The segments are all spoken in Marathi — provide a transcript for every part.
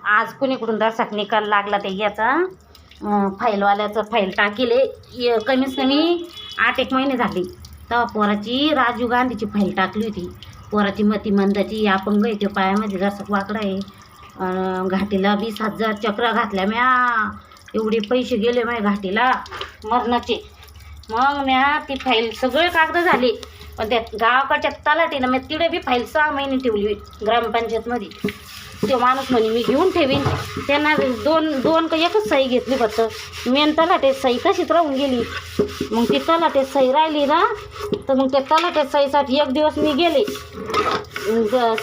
आज कुणीकडून दर्शक निकाल लागला ते याचा फाईलवाल्याचं फाईल टाकेले कमीच कमी 8-1 महिने झाले. तेव्हा पोराची राजीव गांधीची फाईल टाकली होती. पोराची मतिमंदाची अपंग आहे, ते पायामध्ये दर्शक वाकडा आहे. घाटीला 20,000 चक्र घातल्या म्या. एवढे पैसे गेले माझ्या घाटीला मरणाचे. मग म्या ती फाईल सगळे कागद झाले, पण त्या गावाकडच्या तलाठीनं मी तिकडे बी फाईल 6 महिने ठेवली ग्रामपंचायतमध्ये. ते माणूस म्हणे मी घेऊन ठेवीन. त्यांना दोन का एकच सही घेतली फक्त. मेन तलाठ्यात सही तशीच राहून गेली. मग ती तलाठ्यात सही राहिली ना, तर मग त्या तलाठ्यात सहीसाठी एक दिवस मी गेले.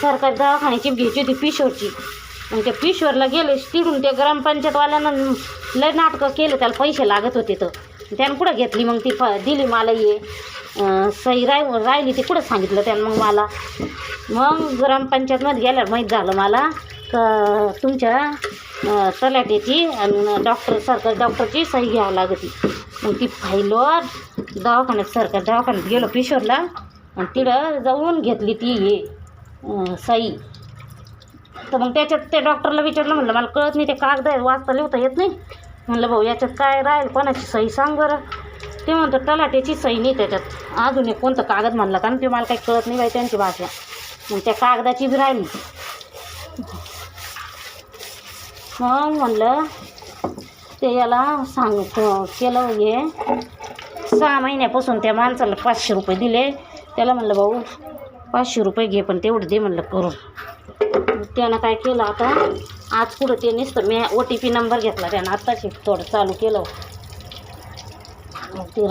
सरकारी दवाखान्याची घ्यायची होती पिशोरची. मग त्या पिशोरला गेले. तिकडून त्या ग्रामपंचायतवाल्यानं लय नाटकं केले, त्याला पैसे लागत होते. तर त्यानं कुठं घेतली मग ती दिली मला ये सही राहिली ती कुठं सांगितलं त्यानं मग मला. मग ग्रामपंचायतमध्ये गेल्यावर माहीत झालं मला का तुमच्या तलाठ्याची आणि सरकारी डॉक्टरची सही घ्यावं लागते. मग ती फाईलवर दवाखान्यात सरकारी दवाखान्यात गेलो पिशोरला आणि तिकडं जाऊन घेतली ती हे सही. तर मग त्याच्यात त्या डॉक्टरला विचारलं, म्हणलं मला कळत नाही, ते कागद आहे वाचता लिहिता येत नाही. म्हणलं भाऊ याच्यात काय राहील, कोणाची सही सांग बरं. ते म्हणतो तलाठ्याची सही नाही त्याच्यात. अजून एक कोणतं कागद म्हणलं, कारण ते मला काही कळत नाही बाई त्यांची भाषा. मग त्या कागदाची बी राहिली. मग म्हणलं ते याला केलं हे 6 महिन्यापासून त्या माणसाला 500 रुपये दिले. त्याला म्हणलं भाऊ 500 रुपये घे, पण तेवढं दे म्हणलं करून. त्यानं काय केलं आता, आज पुढं ते नुसतं मी OTP नंबर घेतला त्यानं आत्ताशी थोडं चालू केलं. मग ते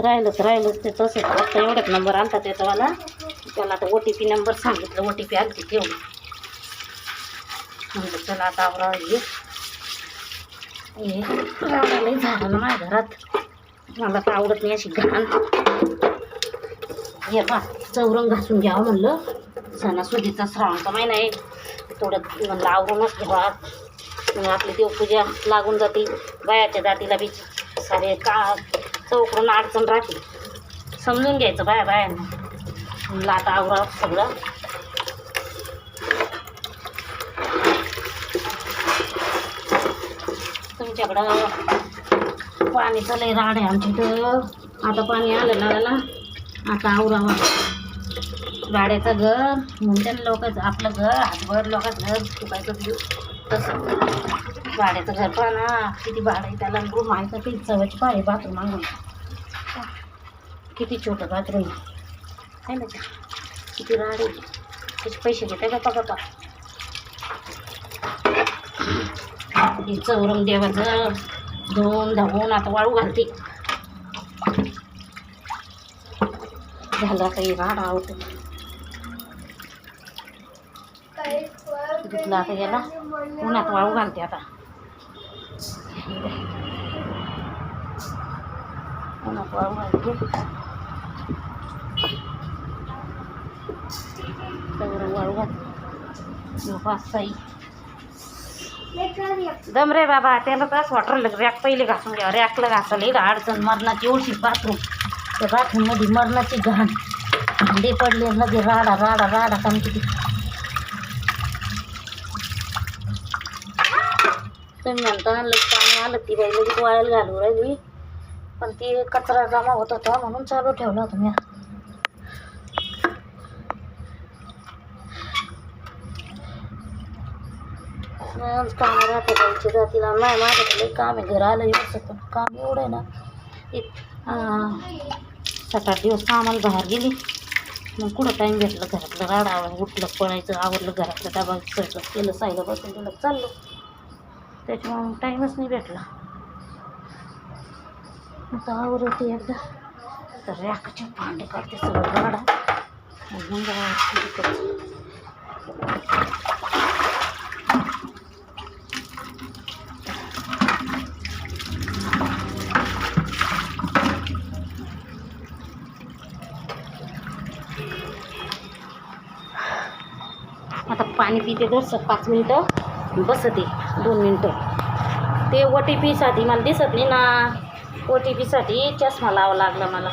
राहिलंच ते तसंच. आता एवढ्याच नंबर आणता त्याचावाला. त्याला आता OTP नंबर सांगितलं, OTP आली ठेवलं. म्हणजे चला आता आवरा हे राडायलाही झालं ना माझ्या घरात. मला तर आवडत नाही अशी घाण. हे पा चौरंग घासून घ्यावं म्हणलं. सणासुदीचा श्रावणचा महिना आहे, थोडं म्हणलं आवरूनच घ्यावा. आपली देवपूजा लागून जाते. बायाच्या जातीला बी सारे का चौकडून अडचण राहते, समजून घ्यायचं बायांना. म्हणलं आता आवरा सगळं. तुमच्याकडं पाणीचं लय राड आहे आमच्या इथं. आता पाणी आलं नळाला, आता आवरावं. भाड्याचं घर म्हणते ना लोकांचं, आपलं घर हातभर लोकांचं घर चुकायचं देऊ तसं. भाड्याचं घर पण ना किती भाडं आहे त्याला. रूम आहे का किती चव्हाची पाय बाथरूम मागून, किती छोटं बाथरूम आहे ना. किती राड आहे, त्याचे पैसे घेते गप्पा. चौरंग देवाचं धुवून धावून आता वाळू घालते. झालं काही राड आवडतं. घेतलं आता याला उन्हात वाळू घालते आता. उन्हात वाळू घालते. सगळं वाळू घालते. 5-6 दम रे बाबा. त्याला तास वाटरलं रॅक पहिले घासून घ्या. रॅकला घासायला अडचण मरणाची. एवढी बाथरूम, त्या बाथरूममध्ये मरणाची घाण भांडे पडले मध्ये राडा काम किती. तुम्ही म्हणता पाणी आलं ती बाई लगेच वाळायला घालू राहिली, पण ती कचरा जमा होत होता म्हणून चालू ठेवला होता मी. काम राहते बाईच्या जातीला. नाही माझ्याकडे काम आहे, घर आलं एवढं पण काम एवढं आहे ना. 7-8 दिवस कामाला बाहेर गेली, मग कुठं टाईम भेटलं. घरातलं राडा उठलं पळायचं, आवडलं घरातलं डबा स्वयंपाक केलं, सायला बसून गेलं चाललो. त्याच्यामुळे टाईमच नाही भेटला. आता आवडते एकदा तर रॅकचे भांडे काढते सगळं राडा. मग आता पाणी पिते दर्शक 5 मिनटं बसते 2 मिनटं. ते OTPसाठी मला दिसत नाही ना. OTPसाठी चष्मा लावा लागला मला.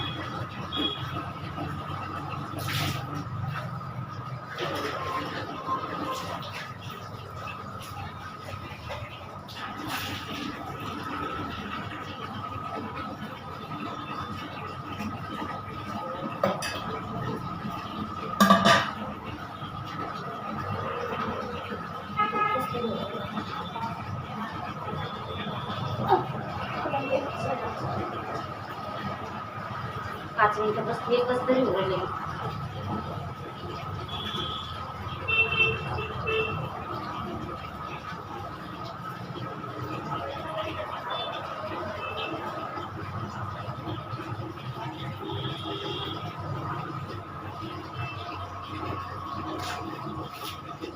5 मिनिटं बसली एकच तरी उरले.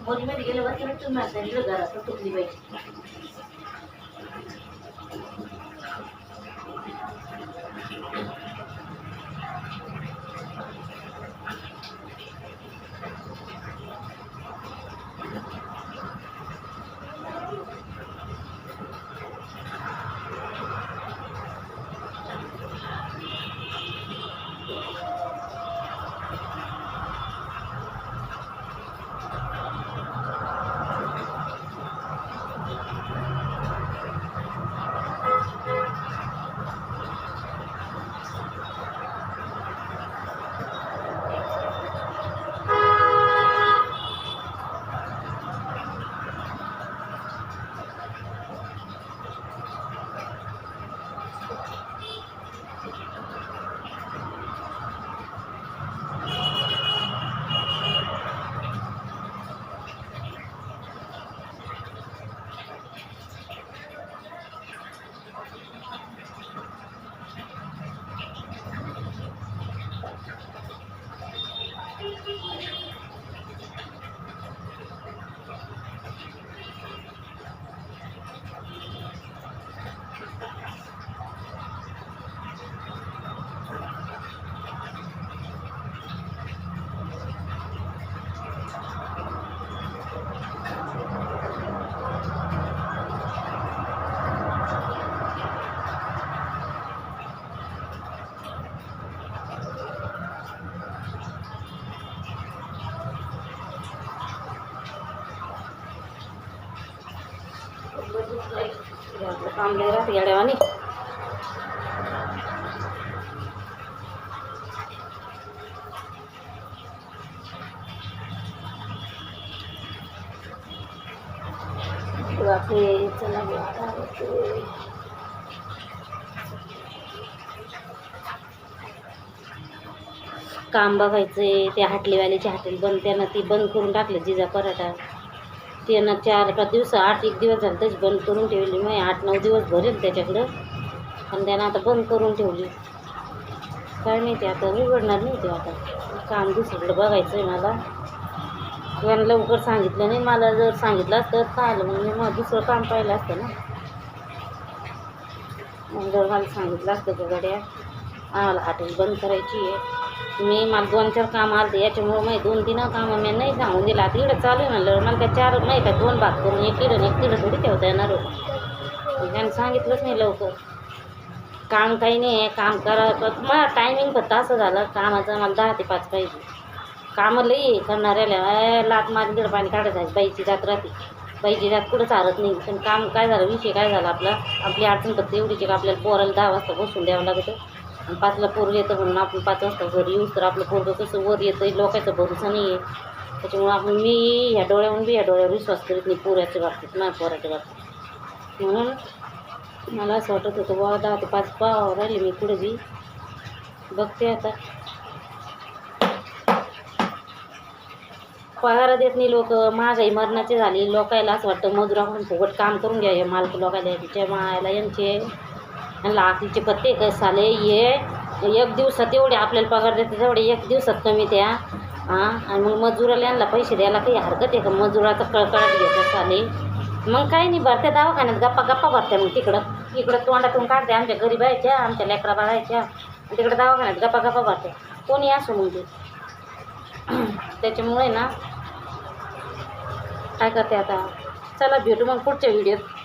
बोरीमध्ये गेल्यावर किती माणसं घरात तुटली पाहिजे. काम लय राहते गाड्यावानी. चला काम बघायचंय. त्या हाटलीवाल्याची हॉटेल बंद, त्यानं ती बंद करून टाकली. जिजा पराठा त्यानं 4-5 दिवस 8 दिवस झाले तशी बंद करून ठेवली. मग 8-9 दिवस भरेल त्याच्याकडं, पण त्यानं आता बंद करून ठेवली. काय माहिती आता उघडणार नाही ते. आता काम दुसरीकडं बघायचं आहे मला. यानं लवकर सांगितलं नाही. मला जर सांगितलं असतं तर आलं मग मी मग दुसरं काम पाहिलं असतं ना. मग जर मला सांगितलं असतं तर गड्या आम्हाला हॉटेल बंद करायची आहे. मला 2-4 कामं आले याच्यामुळं माहिती 2-3 कामं मी नाही सांगून दिलं. आता इकडं चालू आहे म्हणलं मला काय 4 नाही का 2 भाग करून एक तिकडं थोडी ठेवता येणार होतं. त्यानं सांगितलंच नाही लवकर. काम काही नाही आहे, काम करा. मला टायमिंग फक्त असं झालं कामाचं, मला 10 ते 5 पाहिजे. कामं लई करणाऱ्याला लात मारी दीड पाणी काढत आहे. बाईची जात राहते, बाईची जात कुठं चालत नाही. पण काम काय झालं, विषय काय झाला आपली अडचण फक्त एवढीची का आपल्याला पोराला 10 वाजता बसून द्यावं लागतं. आणि 5ला पोरं येतं म्हणून आपण 5 वाजता घरी येऊस तर आपलं पोरगं कसं वर येतं लोकांचा भरोसा नाही आहे. त्याच्यामुळं मी ह्या डोळ्याहून बी ह्या डोळ्यावर विश्वास करीत नाही पोराच्या बाबतीत, माझ्या पोराच्या बाबतीत. म्हणून मला असं वाटत होतं 10 ते 5 पाव राहिले. मी पुढे बी बघते आता. पगार देत नाही लोक, महागाई मरणाची झाली. लोकायला असं वाटतं मजुराकडून फुकट काम करून घ्या. मालक लोकायला तिच्या मायला यांना आखलीचे पत्ते कसं आले. हे 1 दिवसात एवढे आपल्याला पगार देते तेवढे 1 दिवसात कमी द्या. आणि मग मजुराला यांना पैसे द्यायला काही हरकत आहे का? मजुराचं कळकळाट घ्यायचं आले मग काही नाही. भरत्या दवाखान्यात गप्पा भरत्या. मग इकडं तोंडातून काढते आमच्या गरीब यायच्या, आमच्या लेकरा बाळायच्या. तिकडे दवाखान्यात गप्पा भरते. कोणी असो मग ते. त्याच्यामुळे ना काय करते आता. चला भेटू मग पुढच्या व्हिडिओत.